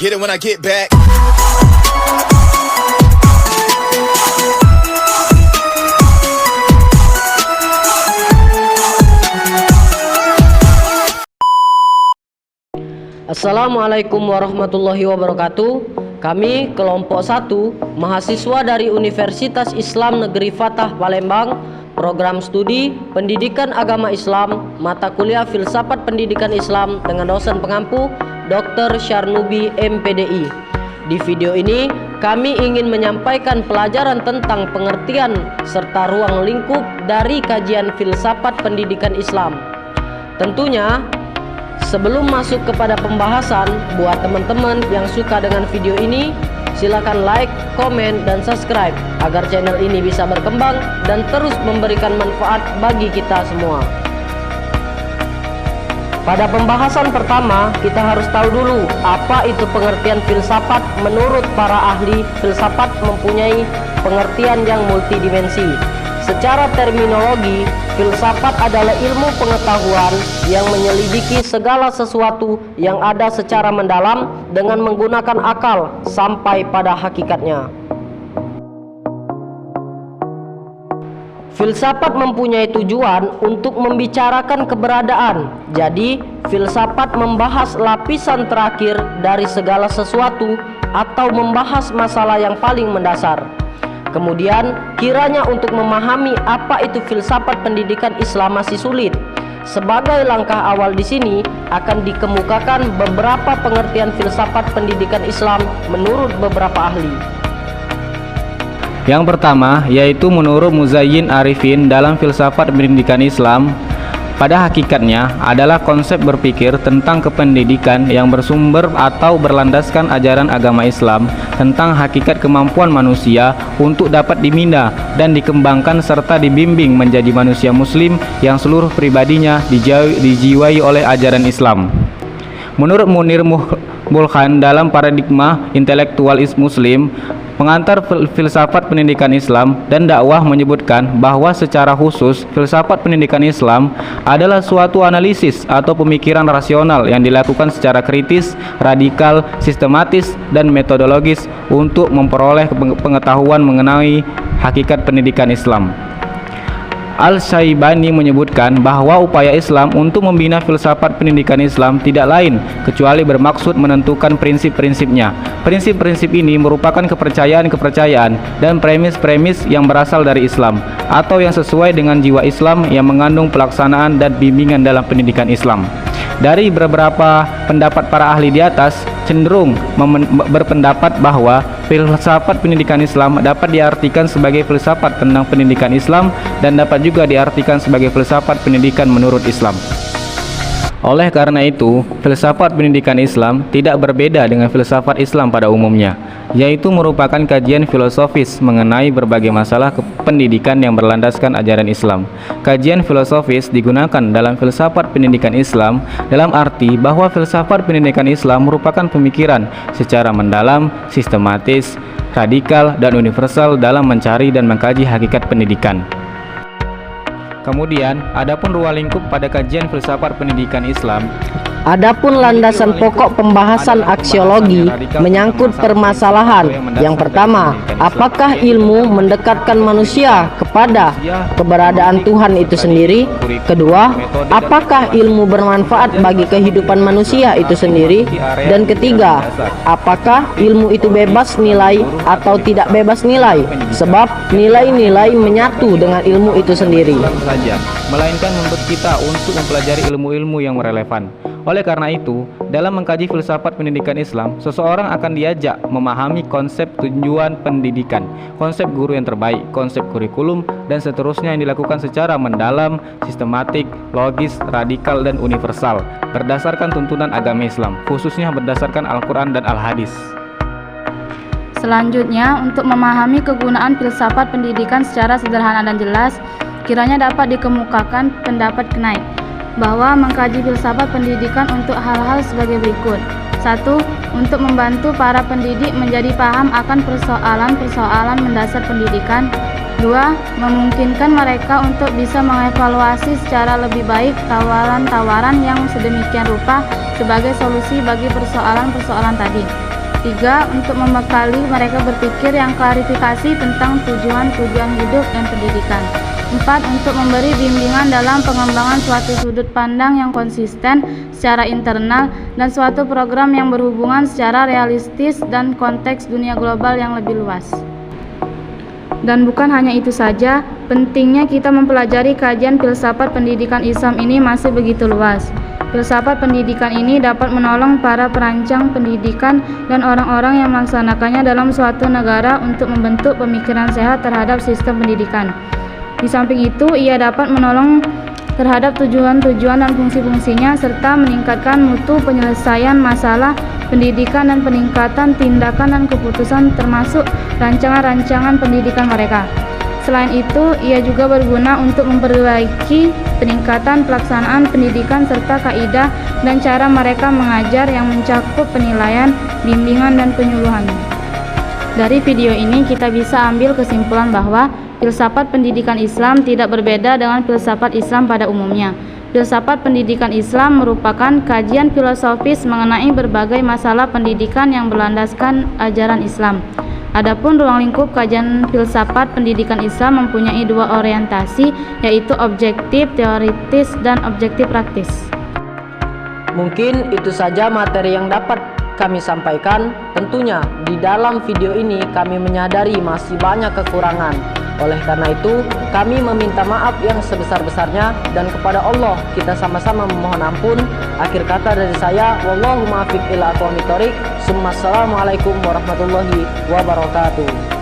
Get it when I get back. Assalamualaikum warahmatullahi wabarakatuh. Kami kelompok 1 mahasiswa dari Universitas Islam Negeri Fatah Palembang, program studi Pendidikan Agama Islam, mata kuliah Filsafat Pendidikan Islam dengan dosen pengampu Dr. Syarnubi MPDI. Di video ini kami ingin menyampaikan pelajaran tentang pengertian serta ruang lingkup dari kajian filsafat pendidikan Islam. Tentunya sebelum masuk kepada pembahasan, buat teman-teman yang suka dengan video ini, silakan like, komen, dan subscribe agar channel ini bisa berkembang dan terus memberikan manfaat bagi kita semua. Pada pembahasan pertama, kita harus tahu dulu apa itu pengertian filsafat. Menurut para ahli, filsafat mempunyai pengertian yang multidimensi. Secara terminologi, filsafat adalah ilmu pengetahuan yang menyelidiki segala sesuatu yang ada secara mendalam dengan menggunakan akal sampai pada hakikatnya. Filsafat mempunyai tujuan untuk membicarakan keberadaan. Jadi, filsafat membahas lapisan terakhir dari segala sesuatu atau membahas masalah yang paling mendasar. Kemudian, kiranya untuk memahami apa itu filsafat pendidikan Islam masih sulit. Sebagai langkah awal di sini akan dikemukakan beberapa pengertian filsafat pendidikan Islam menurut beberapa ahli. Yang pertama yaitu menurut Muzayyin Arifin dalam filsafat pendidikan Islam, pada hakikatnya adalah konsep berpikir tentang kependidikan yang bersumber atau berlandaskan ajaran agama Islam tentang hakikat kemampuan manusia untuk dapat diminda dan dikembangkan serta dibimbing menjadi manusia muslim yang seluruh pribadinya dijiwai oleh ajaran Islam. Menurut Munir Bulkhan dalam paradigma intelektualis muslim, pengantar filsafat pendidikan Islam dan dakwah menyebutkan bahwa secara khusus filsafat pendidikan Islam adalah suatu analisis atau pemikiran rasional yang dilakukan secara kritis, radikal, sistematis, dan metodologis untuk memperoleh pengetahuan mengenai hakikat pendidikan Islam. Al-Syaibani menyebutkan bahwa upaya Islam untuk membina filsafat pendidikan Islam tidak lain kecuali bermaksud menentukan prinsip-prinsipnya. Prinsip-prinsip ini merupakan kepercayaan-kepercayaan dan premis-premis yang berasal dari Islam atau yang sesuai dengan jiwa Islam yang mengandung pelaksanaan dan bimbingan dalam pendidikan Islam. Dari beberapa pendapat para ahli di atas cenderung berpendapat bahwa filsafat pendidikan Islam dapat diartikan sebagai filsafat tentang pendidikan Islam dan dapat juga diartikan sebagai filsafat pendidikan menurut Islam. Oleh karena itu, filsafat pendidikan Islam tidak berbeda dengan filsafat Islam pada umumnya, yaitu merupakan kajian filosofis mengenai berbagai masalah pendidikan yang berlandaskan ajaran Islam. Kajian filosofis digunakan dalam filsafat pendidikan Islam dalam arti bahwa filsafat pendidikan Islam merupakan pemikiran secara mendalam, sistematis, radikal, dan universal dalam mencari dan mengkaji hakikat pendidikan. Kemudian, adapun ruang lingkup pada kajian filsafat pendidikan Islam. Adapun landasan pokok pembahasan aksiologi menyangkut permasalahan. Yang pertama, apakah ilmu mendekatkan manusia kepada keberadaan Tuhan itu sendiri? Kedua, apakah ilmu bermanfaat bagi kehidupan manusia itu sendiri? Dan ketiga, apakah ilmu itu bebas nilai atau tidak bebas nilai? Sebab nilai-nilai menyatu dengan ilmu itu sendiri. Melainkan menuntut kita untuk mempelajari ilmu-ilmu yang relevan. Oleh karena itu, dalam mengkaji filsafat pendidikan Islam, seseorang akan diajak memahami konsep tujuan pendidikan, konsep guru yang terbaik, konsep kurikulum, dan seterusnya yang dilakukan secara mendalam, sistematik, logis, radikal, dan universal, berdasarkan tuntunan agama Islam, khususnya berdasarkan Al-Quran dan Al-Hadis. Selanjutnya, untuk memahami kegunaan filsafat pendidikan secara sederhana dan jelas, kiranya dapat dikemukakan pendapat Knight bahwa mengkaji filsafat pendidikan untuk hal-hal sebagai berikut. 1. Untuk membantu para pendidik menjadi paham akan persoalan-persoalan mendasar pendidikan. 2. Memungkinkan mereka untuk bisa mengevaluasi secara lebih baik tawaran-tawaran yang sedemikian rupa sebagai solusi bagi persoalan-persoalan tadi. 3. Untuk membekali mereka berpikir yang klarifikasi tentang tujuan-tujuan hidup dan pendidikan. 4. Untuk memberi bimbingan dalam pengembangan suatu sudut pandang yang konsisten secara internal dan suatu program yang berhubungan secara realistis dan konteks dunia global yang lebih luas. Dan bukan hanya itu saja, pentingnya kita mempelajari kajian filsafat pendidikan Islam ini masih begitu luas. Filsafat pendidikan ini dapat menolong para perancang pendidikan dan orang-orang yang melaksanakannya dalam suatu negara untuk membentuk pemikiran sehat terhadap sistem pendidikan. Di samping itu, ia dapat menolong terhadap tujuan-tujuan dan fungsi-fungsinya serta meningkatkan mutu penyelesaian masalah pendidikan dan peningkatan tindakan dan keputusan termasuk rancangan-rancangan pendidikan mereka. Selain itu, ia juga berguna untuk memperbaiki peningkatan pelaksanaan pendidikan serta kaidah dan cara mereka mengajar yang mencakup penilaian, bimbingan, dan penyuluhan. Dari video ini kita bisa ambil kesimpulan bahwa filsafat pendidikan Islam tidak berbeda dengan filsafat Islam pada umumnya. Filsafat pendidikan Islam merupakan kajian filosofis mengenai berbagai masalah pendidikan yang berlandaskan ajaran Islam. Adapun ruang lingkup kajian filsafat pendidikan Islam mempunyai dua orientasi, yaitu objektif teoritis dan objektif praktis. Mungkin itu saja materi yang dapat kami sampaikan. Tentunya di dalam video ini kami menyadari masih banyak kekurangan. Oleh karena itu, kami meminta maaf yang sebesar-besarnya dan kepada Allah kita sama-sama memohon ampun. Akhir kata dari saya, wallahu muwaffiq ila aqwamit thoriq. Assalamualaikum warahmatullahi wabarakatuh.